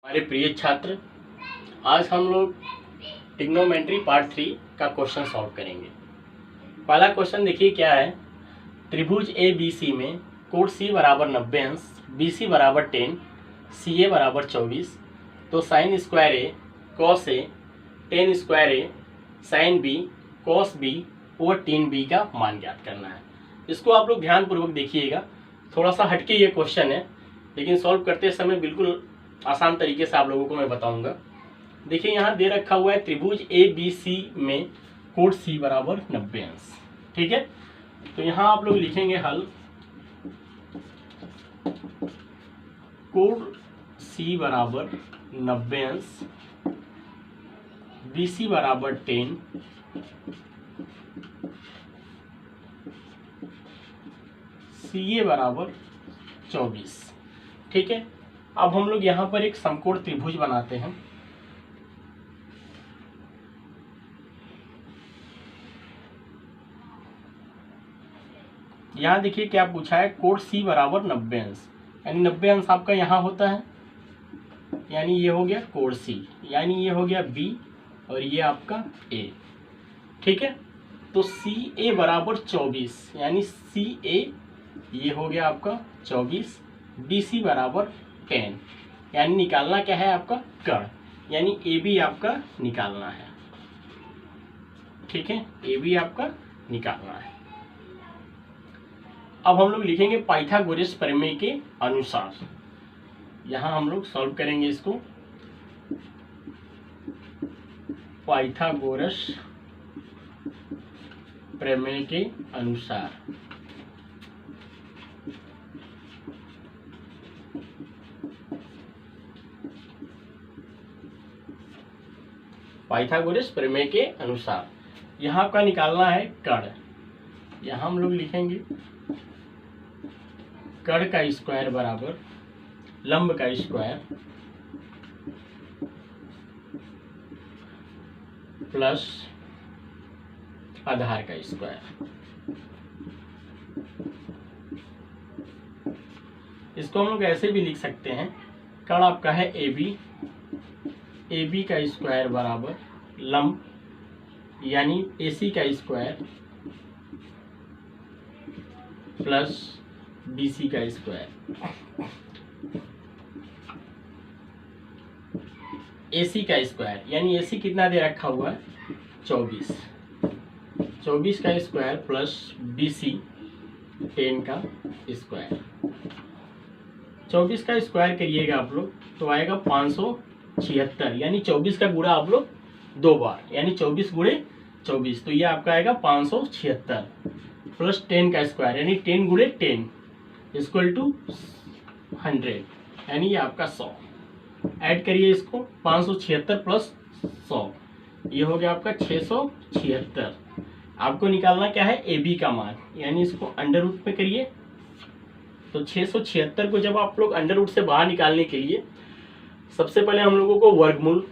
हमारे प्रिय छात्र, आज हम लोग ट्रिग्नोमेट्री पार्ट 3 का क्वेश्चन सॉल्व करेंगे। पहला क्वेश्चन देखिए क्या है। त्रिभुज ए बी सी में कोण सी बराबर 90 अंश, बी सी बराबर 10, सी ए बराबर 24, तो sine square A cos A, ten square A sine B cos B और 3b का मान ज्ञात करना है। इसको आप लोग ध्यानपूर्वक देखिएगा। थोड़ा सा हटके ये क्वेश्चन है, लेकिन सॉल्व करते समय बिल्कुल आसान तरीके से आप लोगों को मैं बताऊंगा। देखिए यहाँ दे रखा हुआ है त्रिभुज ए बी सी में कोण सी बराबर 90 अंश। ठीक है, तो यहाँ आप लोग लिखेंगे हल। कोण सी बराबर 90 अंश, बी सी बराबर 10, सी ए बराबर 24। ठीक है, अब हम लोग यहाँ पर एक समकोण त्रिभुज बनाते हैं। यहाँ देखिए क्या पूछा है, कोण सी बराबर 90 अंश, यानी 90 अंश आपका यहाँ होता है, यानी ये हो गया कोण सी, यानी ये हो गया बी और ये आपका ए। ठीक है, तो सी ए बराबर 24, यानी सी ए ये हो गया आपका 24, बी सी बराबर 10, यानी निकालना क्या है आपका कर्ण, यानी ए बी आपका निकालना है। ठीक है, ए बी आपका निकालना है। अब हम लोग लिखेंगे पाइथागोरस प्रमेय के अनुसार। यहां हम लोग सॉल्व करेंगे इसको। पाइथागोरस प्रमेय के अनुसार पाइथागोरस प्रमेय के अनुसार यहाँ आपका निकालना है कर्ण। यहाँ हम लोग लिखेंगे कर्ण का स्क्वायर बराबर लंब का स्क्वायर प्लस आधार का स्क्वायर। इसको हम लोग ऐसे भी लिख सकते हैं, कर्ण आपका है ए बी का स्क्वायर बराबर लंब यानी ए सी का स्क्वायर प्लस बी सी का स्क्वायर। ए सी का स्क्वायर यानी ए सी कितना दे रखा हुआ है 24 का स्क्वायर प्लस बी सी 10 का स्क्वायर। 24 का स्क्वायर करिएगा आप लोग तो आएगा 576, यानी 24 का गुणा आप लोग 2 बार, यानी 24 गुणे 24, तो ये आपका आएगा 576 प्लस 10 का स्क्वायर यानी 10 गुणे 10 इक्वल टू 100, यानी ये आपका 100। ऐड करिए इसको, 576 प्लस 100 ये हो गया आपका 676। आपको निकालना क्या है ए बी का मान, यानी इसको अंडर रूट में करिए। तो 676 को जब आप लोग अंडर रूट से बाहर निकालने के लिए सबसे पहले हम लोगों को वर्गमूल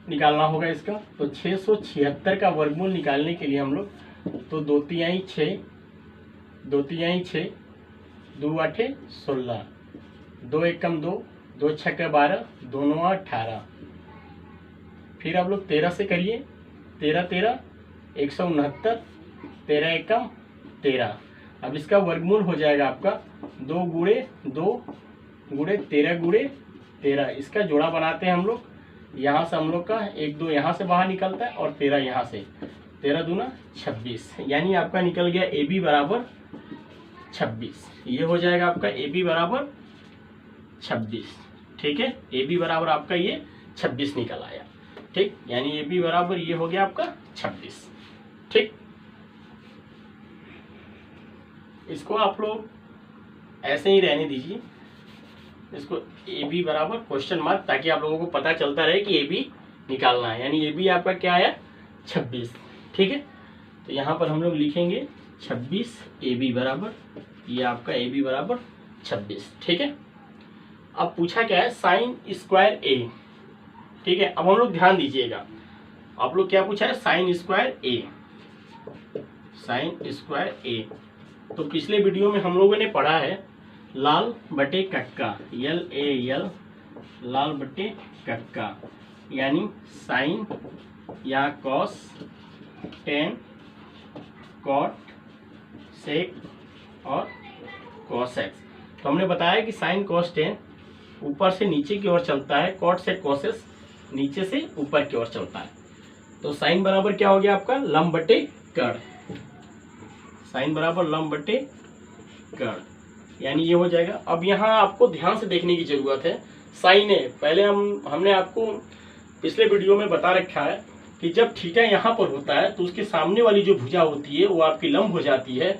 निकालना होगा इसका। तो 676 का वर्गमूल निकालने के लिए हम लोग तो 2 तिहाई 6, 2 तिहाई 6, 2 आठे 16, 2 एकम 2, 2 छक्के 12, 2 9 18। फिर आप लोग 13 से करिए, 13 13 169, 13 एकम 13। अब इसका वर्गमूल हो जाएगा आपका 2 गुणे 2 गुणे 13 गुणे 13। इसका जोड़ा बनाते हैं हम लोग, यहाँ से हम लोग का 1 2 यहाँ से बाहर निकलता है और 13 यहाँ से, 13 दूना 26, यानी आपका निकल गया ए बी बराबर 26। ये हो जाएगा आपका ए बी बराबर 26। ठीक है, ए बी बराबर आपका ये 26 निकल आया। ठीक, यानी ए बी बराबर ये हो गया आपका 26। ठीक, इसको आप लोग ऐसे ही रहने दीजिए, इसको ए बी बराबर क्वेश्चन मार्क, ताकि आप लोगों को पता चलता रहे कि ए बी निकालना है, यानी ए बी आपका क्या आया 26। ठीक है, तो यहाँ पर हम लोग लिखेंगे 26 ए बी बराबर, ये आपका ए बी बराबर 26। ठीक है, अब पूछा क्या है साइन स्क्वायर ए। ठीक है, अब हम लोग ध्यान दीजिएगा, आप लोग क्या पूछा है साइन स्क्वायर ए, साइन स्क्वायर ए। तो पिछले वीडियो में हम लोगों ने पढ़ा है लाल बटे कटका, यल ए यल लाल बट्टे कक्का, यानी साइन या कॉस टेन कॉट सेक और कॉसेक्स। तो हमने बताया कि साइन कॉस टेन ऊपर से नीचे की ओर चलता है, कॉट सेक कॉसेस नीचे से ऊपर की ओर चलता है। तो साइन बराबर क्या हो गया आपका लंब बटे कर्ण, साइन बराबर लंब बटे कर्ण, यानी ये हो जाएगा। अब यहाँ आपको ध्यान से देखने की जरूरत है। साइन है, पहले हमने आपको पिछले वीडियो में बता रखा है कि जब थीटा यहाँ पर होता है तो उसके सामने वाली जो भुजा होती है वो आपकी लंब हो जाती है,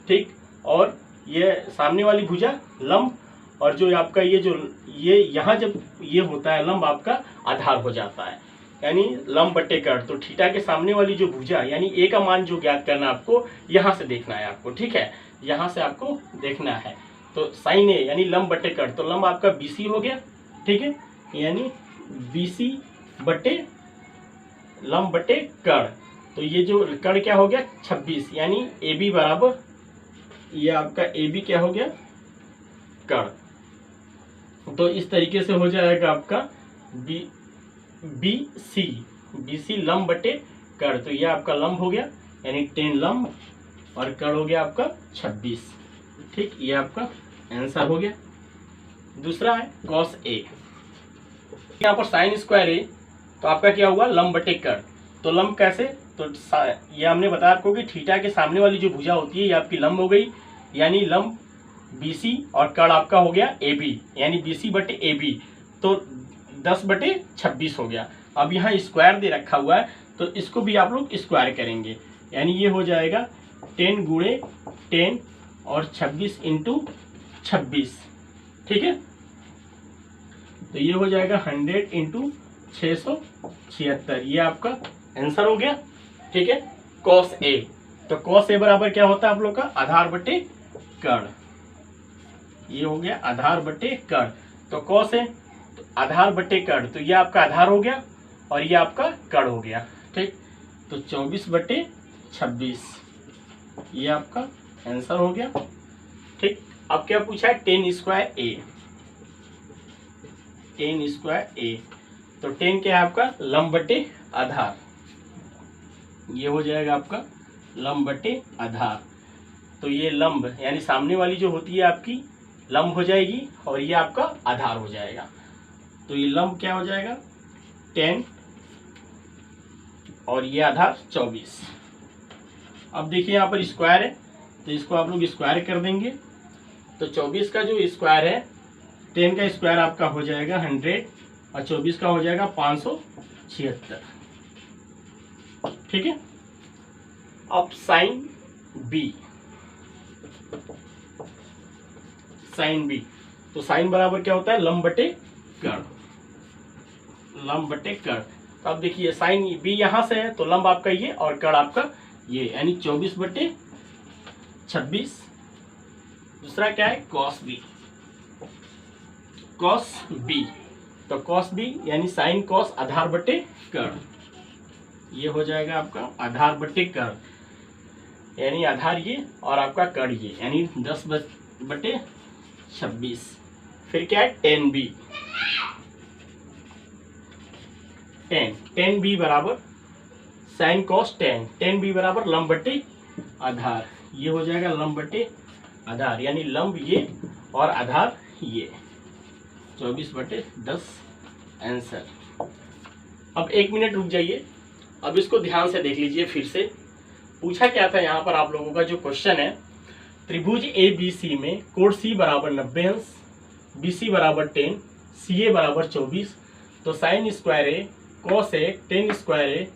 ठीक। और ये सामने वाली भुजा लंब, और जो आपका ये यहाँ जब ये होता है लंब आपका आधार हो जाता है, यानी लंब बट्टे कर्ण। तो थीटा के सामने वाली जो भुजा यानी ए का मान जो ज्ञात करना आपको यहाँ से देखना है आपको, ठीक है, यहाँ से आपको देखना है। तो साइन ए यानी लंब बट्टे कर्ण, तो लंब आपका बीसी हो गया, ठीक है, यानी बीसी बट्टे लंब बट्टे कर्ण। तो ये जो कर्ण क्या हो गया 26, यानी ए बी बराबर ये आपका ए बी क्या हो गया कर्ण। तो इस तरीके से हो जाएगा आपका बी सी लंब बटे कर्ण। तो ये आपका लंब हो गया यानी 10 लंब और कर्ण हो गया आपका 26, ठीक। ये आपका आंसर हो गया। दूसरा है कॉस ए, यहाँ पर साइन स्क्वायर ए, तो आपका क्या हुआ लंब बटे कर्ण। तो लंब कैसे, तो ये हमने बताया आपको कि थीटा के सामने वाली जो भुजा होती है ये आपकी लंब हो गई, यानी लंब बीसी और कर्ण आपका हो गया ए बी, यानी बीसी बटे ए बी, तो 10 बटे 26 हो गया। अब यहाँ स्क्वायर दे रखा हुआ है तो इसको भी आप लोग स्क्वायर करेंगे, यानी ये हो जाएगा 10 गुणे 10 और 26 इंटू 26, ठीक है। तो ये हो जाएगा 100 इंटू 676, ये आपका आंसर हो गया, ठीक है। कॉस ए, तो कॉस ए बराबर क्या होता है आप लोग का आधार बटे कर्ण, ये हो गया आधार बटे कर्ण। तो कॉस ए तो आधार बटे कर्ण, तो ये आपका आधार हो गया और ये आपका कर्ण हो गया, ठीक। तो 24 बटे 26 ये आपका आंसर हो गया, ठीक। अब क्या पूछा है 10 स्क्वायर ए, 10 स्क्वायर ए, तो 10 क्या है आपका लंब बटे आधार, ये हो जाएगा आपका लंब बटे आधार। तो ये लंब यानी सामने वाली जो होती है आपकी लंब हो जाएगी और ये आपका आधार हो जाएगा। तो ये लंब क्या हो जाएगा 10 और ये आधार 24। अब देखिए यहाँ पर स्क्वायर है तो इसको आप लोग स्क्वायर कर देंगे। तो 24 का जो स्क्वायर है 10 का स्क्वायर आपका हो जाएगा 100 और 24 का हो जाएगा 576, ठीक है। अब साइन बी, साइन बी, तो साइन बराबर क्या होता है लंब बटे कर्ण, लंब बटे कर्ण। तो अब देखिए साइन बी यहाँ से है तो लंब आपका ये और कर्ण आपका ये, यानी 24 बटे 26। दूसरा क्या है कॉस बी, कॉस बी, तो कॉस बी यानी साइन कॉस आधार बटे कर्ण, ये हो जाएगा आपका आधार बटे कर्ण, यानी आधार ये और आपका कर्ण ये, यानी 10 बटे 26। फिर क्या है 10b, 10b बराबर साइन कॉस 10, 10b बराबर लंब बटे आधार, ये हो जाएगा लंब बटे आधार, यानी लंब ये और आधार ये, 24 बटे 10 आंसर। अब 1 मिनट रुक जाइए, अब इसको ध्यान से देख लीजिए फिर से। पूछा क्या था यहाँ पर आप लोगों का जो क्वेश्चन है, त्रिभुज ए बी सी में कोण सी बराबर 90 अंश, बी सी बराबर 10, सी ए बराबर 24, तो sine square A cos A 10 square A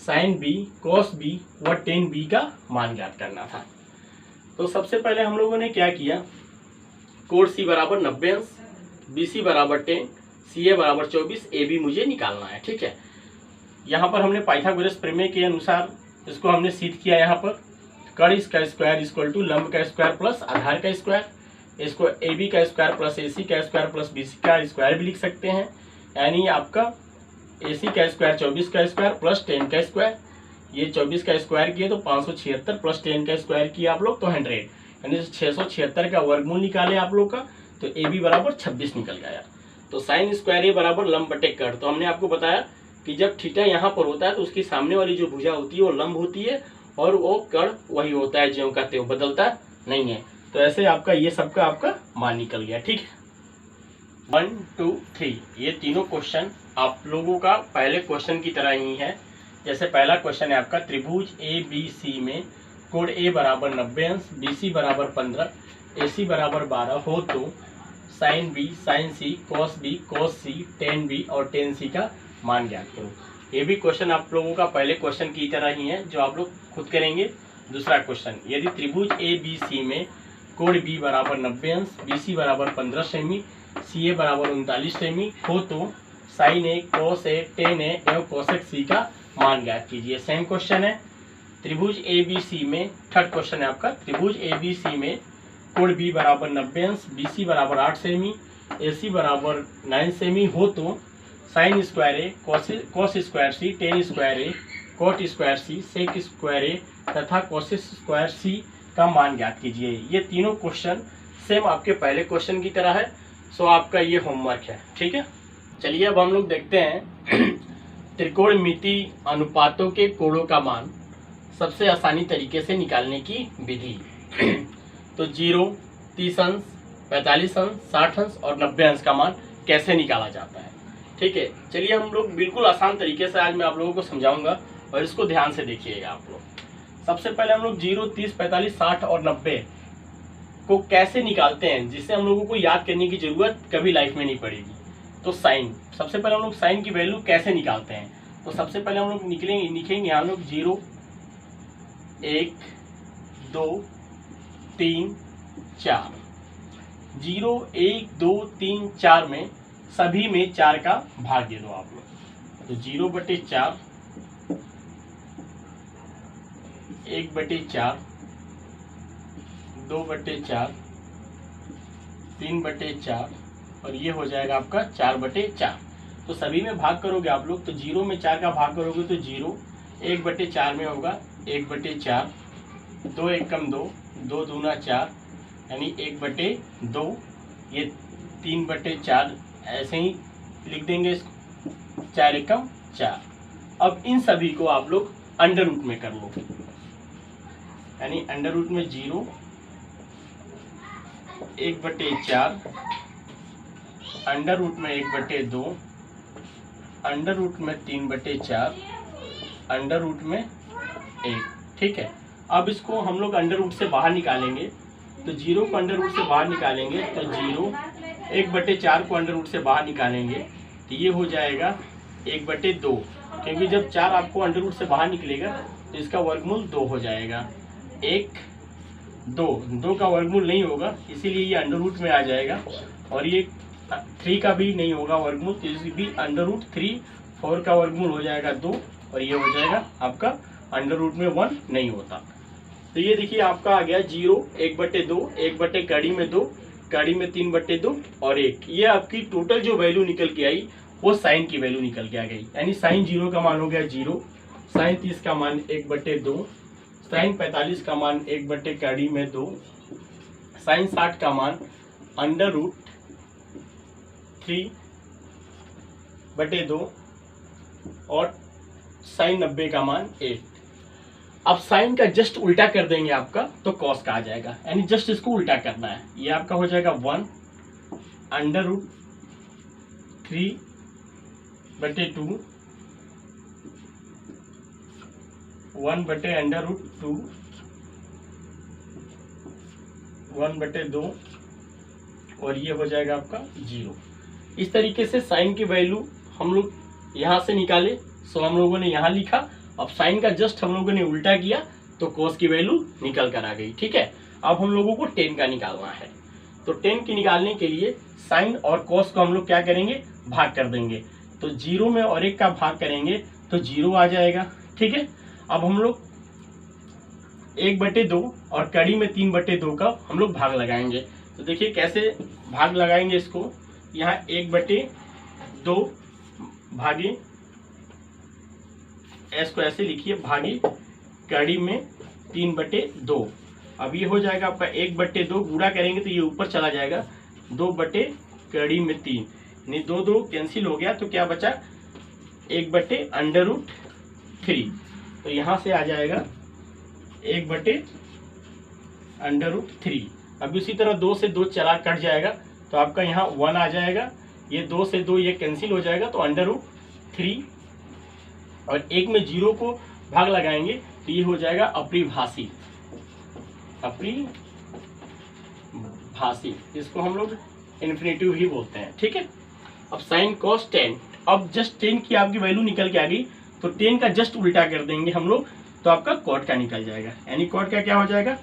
sine B cos B व 10b का मान ज्ञात करना था। तो सबसे पहले हम लोगों ने क्या किया, कोण सी बराबर 90 अंश, बी सी बराबर 10, सी ए बराबर 24, ए बी मुझे निकालना है, ठीक है। यहाँ पर हमने पाइथागोरस प्रमेय के अनुसार इसको हमने सिद्ध किया। यहाँ पर कर्ण का स्क्वायर इक्वल टू लंब का स्क्वायर प्लस आधार का स्क्वायर, इसको ए बी का स्क्वायर प्लस ए सी का स्क्वायर प्लस बी सी का स्क्वायर भी लिख सकते हैं, यानी आपका ए सी का स्क्वायर 24 का स्क्वायर प्लस 10 का स्क्वायर, ये 24 का स्क्वायर किए तो 576 प्लस 10 का स्क्वायर किए आप लोग तो 100, यानी 676 का वर्गमूल निकाले आप लोग का, तो ए बी बराबर 26 निकल गया। तो साइन स्क्वायर ए बराबर लंब बटे कर्ण। तो हमने आपको बताया कि जब थीटा यहाँ पर होता है तो उसकी सामने वाली जो भुजा होती है वो लंब होती है और वो कर्ण वही होता है, ज्यों का त्यों, बदलता नहीं है। तो ऐसे आपका ये सबका आपका मान निकल गया। ठीक है, 1 2 3 ये तीनों क्वेश्चन आप लोगों का पहले क्वेश्चन की तरह ही है। जैसे पहला क्वेश्चन है आपका, त्रिभुज ए बी सी में कोण ए बराबर 90 अंश, बी सी बराबर 15, ए सी बराबर 12 हो तो साइन बी, साइन सी, कॉस बी, कॉस सी, टेन बी और टेन सी का मान ज्ञात करो। ये भी क्वेश्चन आप लोगों का पहले क्वेश्चन की तरह ही है जो आप लोग खुद करेंगे। दूसरा क्वेश्चन, यदि त्रिभुज ए बी सी में कोण बी बराबर 90 अंश, बी सी बराबर 15 सेमी, सी ए बराबर 39 सेमी हो तो sign A, cos A, ten ए एवं कोसेक सी का मान ज्ञात कीजिए। सेम क्वेश्चन है त्रिभुज ए बी सी में, थर्ड क्वेश्चन है आपका, त्रिभुज ए बी सी में कोण बी बराबर 90 अंश, बी सी बराबर 8 सेमी, ए सी बराबर 9 सेमी हो तो साइन स्क्वायर ए, कॉस स्क्वायर सी, टेन स्क्वायर ए, कोट स्क्वायर सी, सेक स्क्वायर ए तथा कोसेक स्क्वायर सी का मान ज्ञात कीजिए। ये तीनों क्वेश्चन सेम आपके पहले क्वेश्चन की तरह है। सो आपका ये होमवर्क है। ठीक है, चलिए अब हम लोग देखते हैं त्रिकोणमिति अनुपातों के कोणों का मान सबसे आसानी तरीके से निकालने की विधि। तो 0, 30 अंश, 45 अंश, 60 अंश और 90 अंश का मान कैसे निकाला जाता है। ठीक है, चलिए हम लोग बिल्कुल आसान तरीके से आज मैं आप लोगों को समझाऊंगा और इसको ध्यान से देखिएगा आप लोग। सबसे पहले हम लोग 0, 30, 45, 60 और 90 को कैसे निकालते हैं, जिससे हम लोगों को याद करने की जरूरत कभी लाइफ में नहीं पड़ेगी। तो साइन, सबसे पहले हम लोग साइन की वैल्यू कैसे निकालते हैं। तो सबसे पहले हम लोग लिखेंगे हम लोग 0, 1, 2, 3, 4। 0, 1, 2, 3, 4 में सभी में 4 का भाग दे दो आप लोग। तो 0/4, 1/4, 2/4, 3/4 और ये हो जाएगा आपका 4/4। तो सभी में भाग करोगे आप लोग, तो 0 में 4 का भाग करोगे तो 0, 1/4 में होगा 1/4, 2 एकम 2, 2 दूना 4 यानी 1/2, ये 3/4 ऐसे ही लिख देंगे इसको, 4 एकम 4। अब इन सभी को आप लोग अंडर रूट में कर लो, यानी अंडर रूट में 0, 1/4, अंडर रूट में 1/2, अंडर रूट में 3/4, अंडर रूट में 1। ठीक है, अब इसको हम लोग अंडर रूट से बाहर निकालेंगे। तो 0 को अंडर रूट से बाहर निकालेंगे तो 0, 1/4 को अंडर रूट से बाहर निकालेंगे तो ये हो जाएगा 1/2, क्योंकि जब 4 आपको अंडर रूट से बाहर निकलेगा तो इसका वर्गमूल 2 हो जाएगा। 1, 2 का वर्गमूल नहीं होगा, इसीलिए ये अंडर रूट में आ जाएगा। और ये 3 का भी नहीं होगा वर्गमूल, तो इसी भी अंडर रूट 3, 4 का वर्गमूल हो जाएगा 2 और ये हो जाएगा आपका अंडर रूट में 1 नहीं होता। तो ये देखिए आपका आ गया 0, 1/2, 1/कड़ी में 2, कड़ी में 3/2 और 1। ये आपकी टोटल जो वैल्यू निकल के आई वो साइन की वैल्यू निकल के आ गई, यानी साइन 0 का मान हो गया 0, साइन 30 का मान 1/2, साइन 45 का मान 1/कड़ी में 2, साइन 60 का मान अंडर रूट 3/2 और साइन 90 का मान 1। अब साइन का जस्ट उल्टा कर देंगे आपका तो कॉस का आ जाएगा, यानी जस्ट इसको उल्टा करना है। ये आपका हो जाएगा 1 अंडर रूट 3/2, 1/अंडर रूट 2, 1/2 और ये हो जाएगा आपका 0। इस तरीके से साइन की वैल्यू हम लोग यहाँ से निकाले, सो हम लोगों ने यहाँ लिखा। अब साइन का जस्ट हम लोगों ने उल्टा किया तो कोस की वैल्यू निकल कर आ गई। ठीक है, अब हम लोगों को टेन का निकालना है। तो टेन की निकालने के लिए साइन और कोस को हम लोग क्या करेंगे, भाग कर देंगे। तो 0 में और 1 का भाग करेंगे तो 0 आ जाएगा। ठीक है, अब हम लोग 1/2 और कड़ी में 3/2 का हम लोग भाग लगाएंगे। तो देखिए कैसे भाग लगाएंगे इसको, यहाँ 1/2 भागे, एस को ऐसे लिखिए, भागे कड़ी में 3/2। अब ये हो जाएगा आपका 1/2, गुणा करेंगे तो ये ऊपर चला जाएगा 2/कड़ी में 3, नहीं, 2 2 कैंसिल हो गया तो क्या बचा, 1/√3। तो यहाँ से आ जाएगा 1/√3। अब इसी तरह 2 से 2 चला कट जाएगा तो आपका यहाँ 1 आ जाएगा। ये 2 से 2 ये कैंसिल हो जाएगा तो √3, और 1 में 0 को भाग लगाएंगे तो ये हो जाएगा अपरिभाषित। इसको हम लोग इन्फिनेटिव ही बोलते हैं, ठीक है। अब साइन कॉस टेन, अब जस्ट 10 की आपकी वैल्यू निकल के आ गई तो 10 का जस्ट उल्टा कर देंगे हम लोग तो आपका कॉट का निकल जाएगा, यानी कॉट का क्या हो जाएगा,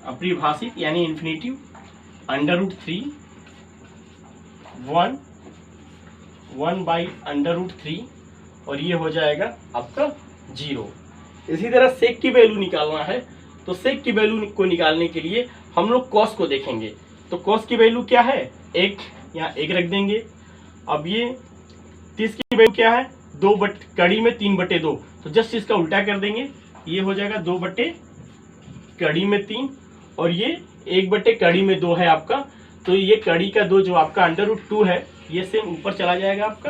अपरिभाषित यानी इन्फिनेटिव, √3 1/√3, और ये हो जाएगा आपका 0। इसी तरह सेक की वैल्यू निकालना है तो सेक की वैल्यू को निकालने के लिए हम लोग कॉस को देखेंगे। तो कॉस की वैल्यू क्या है, 1, यहाँ 1 रख देंगे। अब ये 30 की वैल्यू क्या है, 2 कड़ी में 3/2, तो जस्ट इसका उल्टा कर देंगे, ये हो जाएगा 2/3, और ये 1/कड़ी में 2 है आपका, तो ये कड़ी का 2 जो आपका √2 है ये सेम ऊपर चला जाएगा आपका,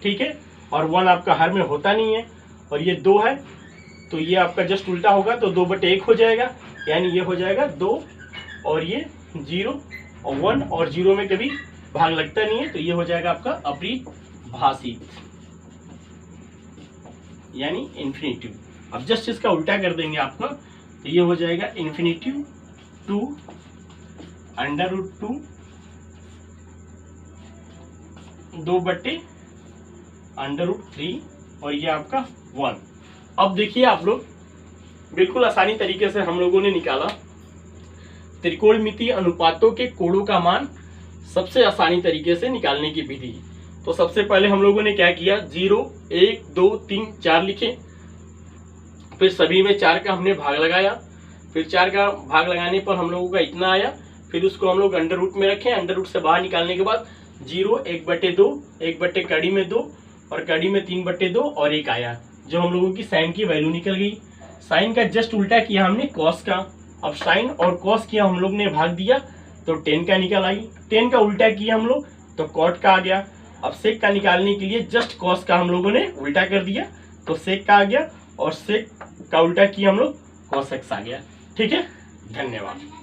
ठीक है। और 1 आपका हर में होता नहीं है, और ये 2 है तो ये आपका जस्ट उल्टा होगा तो 2/1 हो जाएगा, यानी ये हो जाएगा 2, और ये 0, और 1 और 0 में कभी भाग लगता नहीं है तो ये हो जाएगा आपका अपरिभाषित यानी इन्फिनेटिव। अब जस्ट इसका उल्टा कर देंगे आपका तो ये हो जाएगा इन्फिनेटिव 2 √2 2/√3, और ये आपका 1। अब देखिए आप लोग, बिल्कुल आसानी तरीके से हम लोगों ने निकाला त्रिकोणमितीय अनुपातों के कोणों का मान सबसे आसानी तरीके से निकालने की विधि। तो सबसे पहले हम लोगों ने क्या किया, 0 1 2 3 4 लिखे, फिर सभी में 4 का हमने भाग लगाया, फिर 4 का भाग लगाने पर हम लोगों का इतना आया, फिर उसको हम लोग अंडर रूट में रखें, अंडर रूट से बाहर निकालने के बाद 0 1/2 1/कड़ी में 2 और कड़ी में 3/2 और 1 आया, जो हम लोगों की साइन की वैल्यू निकल गई। साइन का जस्ट उल्टा किया हमने कॉस का, अब साइन और कॉस किया हम लोग ने भाग दिया तो 10 का निकल आई, 10 का उल्टा किया हम लोग तो कॉट का आ गया। अब सेक का निकालने के लिए जस्ट कॉस का हम लोगों ने उल्टा कर दिया तो सेक का आ गया, और सेक का उल्टा किया हम लोग कॉस एक्स आ गया, ठीक है। धन्यवाद।